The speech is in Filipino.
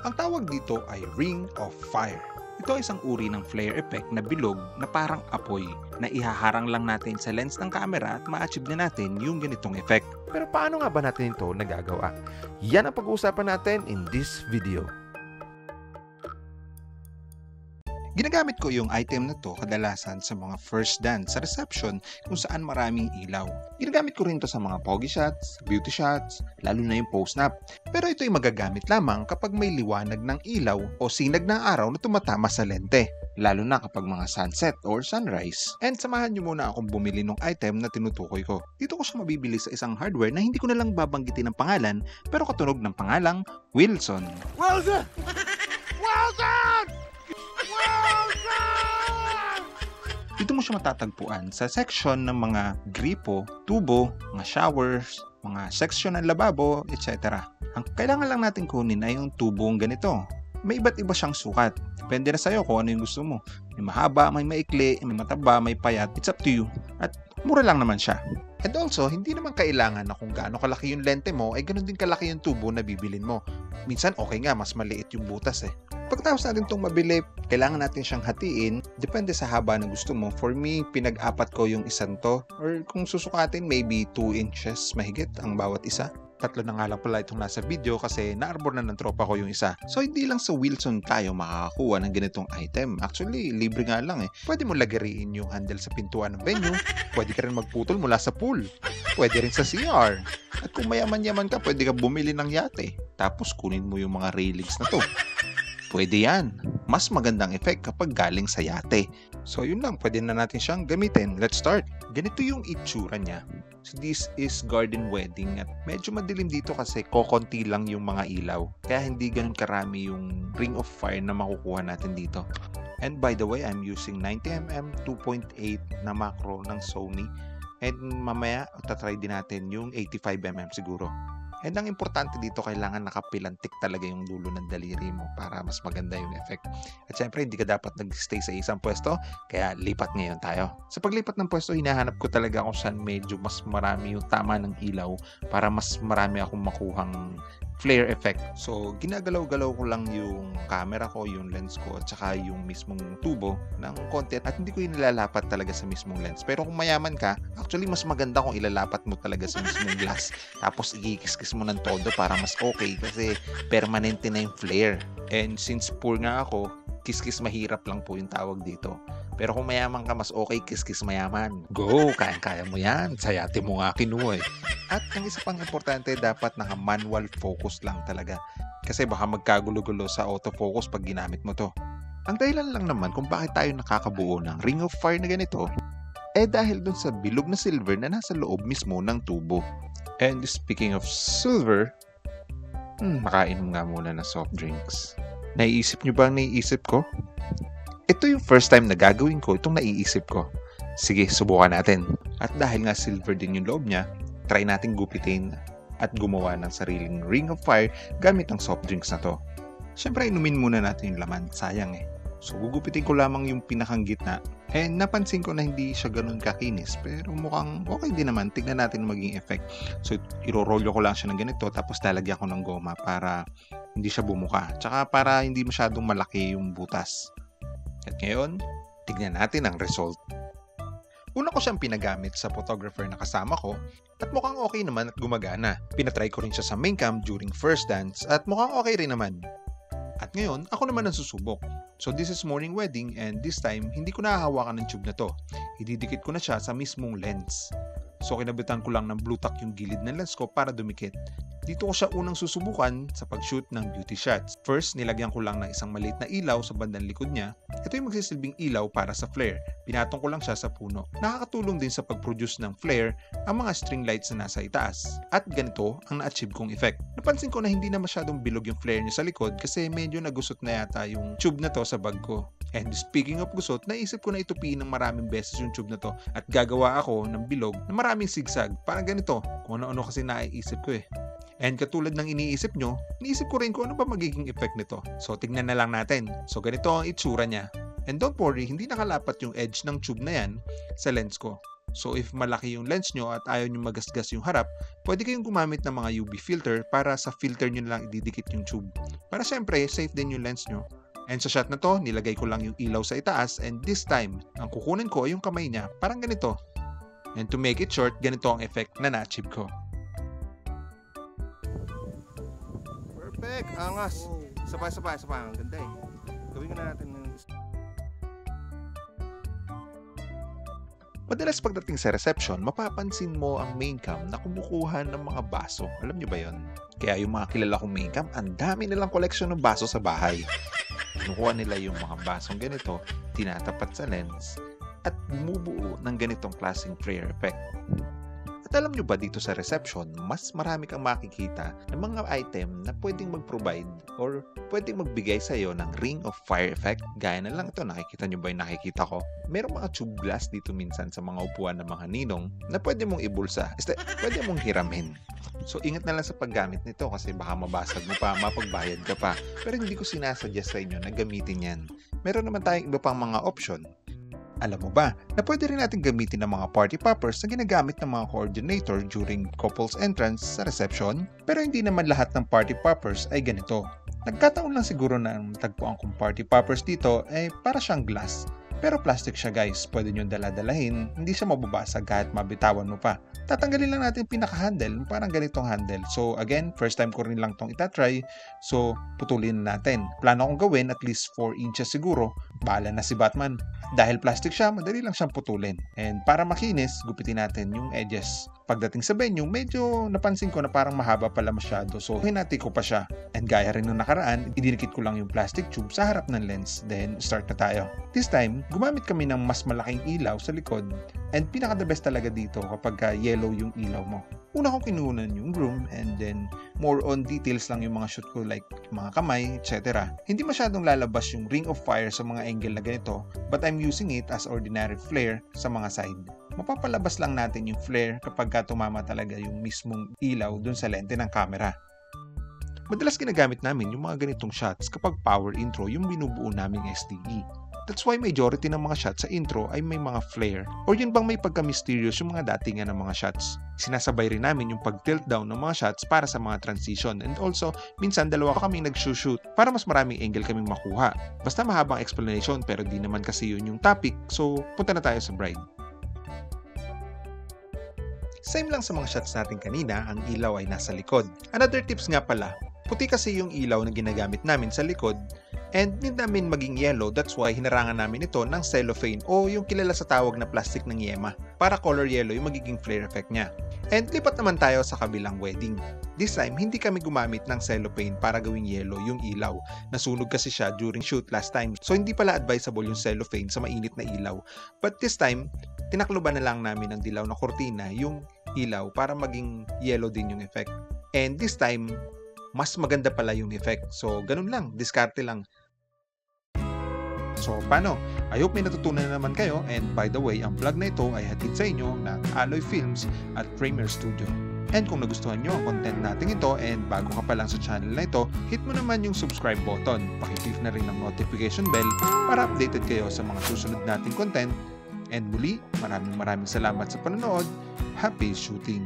Ang tawag dito ay Ring of Fire. Ito ay isang uri ng flare effect na bilog na parang apoy na ihaharang lang natin sa lens ng camera at ma-achieve na natin yung ganitong effect. Pero paano nga ba natin ito nagagawa? Yan ang pag-uusapan natin in this video. Ginagamit ko yung item na to kadalasan sa mga first dance sa reception kung saan maraming ilaw. Ginagamit ko rin to sa mga pogi shots, beauty shots, lalo na yung post-nap. Pero ito ay magagamit lamang kapag may liwanag ng ilaw o sinag ng araw na tumatama sa lente, lalo na kapag mga sunset or sunrise. And samahan nyo muna akong bumili ng item na tinutukoy ko. Dito ko siya mabibili sa isang hardware na hindi ko na lang babanggitin ng pangalan pero katunog ng pangalang Wilson. Wilson! Wilson! Dito mo siya matatagpuan sa section ng mga gripo, tubo, mga showers, mga section ng lababo, etc. Ang kailangan lang natin kunin ay yung tubong ganito. May iba't iba siyang sukat. Depende na sa'yo kung ano yung gusto mo. May mahaba, may maikli, may mataba, may payat. It's up to you. At mura lang naman siya. And also, hindi naman kailangan na kung gaano kalaki yung lente mo, ay ganun din kalaki yung tubo na bibilin mo. Minsan, okay nga, mas maliit yung butas eh. Pagkatapos natin itong mabili, kailangan natin siyang hatiin. Depende sa haba na gusto mo. For me, pinag-apat ko yung isang to. Or kung susukatin, maybe 2 inches mahigit ang bawat isa. 3 na nga lang pala itong nasa video kasi na-arbor na ng tropa ko yung isa. So, hindi lang sa Wilson tayo makakakuha ng ganitong item. Actually, libre nga lang eh. Pwede mo lagariin yung handle sa pintuan ng venue. Pwede ka rin magputol mula sa pool. Pwede rin sa CR. At kung mayaman-yaman ka, pwede ka bumili ng yate. Tapos kunin mo yung mga railings na to. Pwede yan. Mas magandang effect kapag galing sa yate. So yun lang, pwede na natin siyang gamitin. Let's start. Ganito yung itsura niya. So this is garden wedding at medyo madilim dito kasi kokonti lang yung mga ilaw. Kaya hindi ganun karami yung ring of fire na makukuha natin dito. And by the way, I'm using 90mm 2.8 na macro ng Sony. And mamaya, tatry din natin yung 85mm siguro. And ang importante dito, kailangan nakapilantik talaga yung dulo ng daliri mo para mas maganda yung effect. At syempre, hindi ka dapat nag-stay sa isang pwesto, kaya lipat ngayon tayo. Sa paglipat ng pwesto, hinahanap ko talaga kung saan medyo mas marami yung tama ng ilaw para mas marami akong makuhang flare effect. So, ginagalaw-galaw ko lang yung camera ko, yung lens ko, at saka yung mismong tubo ng konti. At hindi ko yung nilalapat talaga sa mismong lens. Pero kung mayaman ka, actually mas maganda kung ilalapat mo talaga sa mismong glass. Tapos ikikis-kis mo ng todo para mas okay kasi permanente na yung flare. And since poor nga ako, kiss-kiss mahirap lang po yung tawag dito. Pero kung mayaman ka, mas okay, kiss-kiss mayaman. Go! Kaya mo yan. Sayate mo nga kinuha eh. At ang isa pang importante, dapat naka-manual focus lang talaga. Kasi baka magkagulo-gulo sa autofocus pag ginamit mo to. Ang dahilan lang naman kung bakit tayo nakakabuo ng ring of fire na ganito, dahil dun sa bilog na silver na nasa loob mismo ng tubo. And speaking of silver, makainom nga muna ng soft drinks. Naiisip nyo ba ang naiisip ko? Ito yung first time na gagawin ko itong naiisip ko. Sige, subukan natin. At dahil nga silver din yung loob niya, try nating gupitin at gumawa ng sariling ring of fire gamit ang soft drinks na to. Siyempre, inumin muna natin yung laman. Sayang eh. So, gugupitin ko lamang yung pinakang gitna. And napansin ko na hindi siya ganun kakinis. Pero mukhang okay din naman. Tignan natin maging effect. So, irorolyo ko lang siya ng ganito. Tapos lalagyan ko ng goma para hindi siya bumuka. Tsaka para hindi masyadong malaki yung butas. At ngayon, tignan natin ang result. Una ko siyang pinagamit sa photographer na kasama ko at mukhang okay naman at gumagana. Pinatry ko rin siya sa main cam during first dance at mukhang okay rin naman. At ngayon, ako naman ang susubok. So this is morning wedding and this time, hindi ko nahahawakan ng tube na to. Ididikit ko na siya sa mismong lens. So kinabitan ko lang ng blue tack yung gilid ng lens ko para dumikit. Dito ko siya unang susubukan sa pag-shoot ng beauty shots. First, nilagyan ko lang ng isang maliit na ilaw sa bandang likod niya. Ito yung magsisilbing ilaw para sa flare. Pinatong ko lang siya sa puno. Nakakatulong din sa pag-produce ng flare ang mga string lights na nasa itaas. At ganito ang na-achieve kong effect. Napansin ko na hindi na masyadong bilog yung flare niya sa likod kasi medyo nagusot na yata yung tube na to sa bag ko. And speaking of gusot, naisip ko na itupiin ng maraming beses yung tube na to at gagawa ako ng bilog na maraming zigzag. Parang ganito, kung ano-ano kasi naiisip ko eh. And katulad ng iniisip nyo, iniisip ko rin kung ano ba magiging effect nito. So tignan na lang natin. So ganito ang itsura niya. And don't worry, hindi nakalapat yung edge ng tube na yan sa lens ko. So if malaki yung lens nyo at ayaw nyo magasgas yung harap, pwede kayong gumamit ng mga UV filter para sa filter nyo lang ididikit yung tube. Para syempre, safe din yung lens nyo. And sa shot na to, nilagay ko lang yung ilaw sa itaas and this time, ang kukunin ko ay yung kamay niya, parang ganito. And to make it short, ganito ang effect na na-achieve ko. Perfect! Angas! Sabay. Ang ganda eh. Gawin na natin ng... Madalas pagdating sa reception, mapapansin mo ang main cam na kumukuha ng mga baso. Alam nyo ba yon? Kaya yung mga kilala kong main cam, ang dami nilang koleksyon ng baso sa bahay. Kinukuha nila yung mga basong ganito, tinatapat sa lens, at bumubuo ng ganitong klaseng flare effect. At alam nyo ba dito sa reception, mas marami kang makikita ng mga item na pwedeng mag-provide or pwedeng magbigay sa iyo ng ring of fire effect. Gaya na lang ito, nakikita nyo ba yung nakikita ko? Merong mga tube glass dito minsan sa mga upuan ng mga ninong na pwede mong ibulsa, pwede mong hiramin. So ingat na lang sa paggamit nito kasi baka mabasag mo pa, mapagbayad ka pa. Pero hindi ko sinasuggest sa inyo na gamitin yan. Meron naman tayong iba pang mga option. Alam mo ba na pwede rin natin gamitin ng mga party poppers na ginagamit ng mga coordinator during couple's entrance sa reception? Pero hindi naman lahat ng party poppers ay ganito. Nagkataon lang siguro na ang tagpuan kong party poppers dito ay para siyang glass. Pero plastic siya guys, pwede nyo dala-dalahin, hindi siya mababasag kahit mabitawan mo pa. Tatanggalin lang natin yung pinaka-handle, parang ganitong handle. So again, first time ko rin lang tong itatry, so putulin na natin. Plano kong gawin at least 4 inches siguro, bahala na si Batman. Dahil plastic siya, madali lang siyang putulin. And para makinis, gupitin natin yung edges. Pagdating sa venue, medyo napansin ko na parang mahaba pala masyado, so hinati ko pa siya. And gaya rin nung nakaraan, idinikit ko lang yung plastic tube sa harap ng lens, then start na tayo. This time, gumamit kami ng mas malaking ilaw sa likod, and pinaka-the best talaga dito kapag yellow yung ilaw mo. Una kong kinunan yung room, and then more on details lang yung mga shoot ko like mga kamay, etc. Hindi masyadong lalabas yung ring of fire sa mga angle na ganito, but I'm using it as ordinary flare sa mga side. Mapapalabas lang natin yung flare kapag tumama talaga yung mismong ilaw dun sa lente ng camera. Madalas ginagamit namin yung mga ganitong shots kapag power intro yung binubuo naming STE. That's why majority ng mga shots sa intro ay may mga flare or yun bang may pagka-mysterious yung mga datingan ng mga shots. Sinasabay rin namin yung pag-tilt down ng mga shots para sa mga transition and also minsan dalawa kaming nag-shoot para mas maraming angle kaming makuha. Basta mahabang explanation pero di naman kasi yun yung topic, so punta na tayo sa bride. Same lang sa mga shots natin kanina, ang ilaw ay nasa likod. Another tips nga pala, puti kasi yung ilaw na ginagamit namin sa likod and need namin maging yellow, that's why hinarangan namin ito ng cellophane o yung kilala sa tawag na plastic ng yema para color yellow yung magiging flare effect niya. And lipat naman tayo sa kabilang wedding. This time, hindi kami gumamit ng cellophane para gawing yellow yung ilaw. Nasunog kasi siya during shoot last time, so hindi pala advisable yung cellophane sa mainit na ilaw. But this time, tinakluban na lang namin ng dilaw na kortina yung ilaw para maging yellow din yung effect. And this time, mas maganda pala yung effect. So, ganun lang. Diskarte lang. So, paano? I hope may natutunan na naman kayo. And by the way, ang vlog na ito ay hatid sa inyo ng Alloy Films at Framer Studio. And kung nagustuhan nyo ang content natin ito and bago ka pa lang sa channel na ito, hit mo naman yung subscribe button. Pakiclick na rin ang notification bell para updated kayo sa mga susunod nating content. And muli, maraming salamat sa panonood. Happy shooting!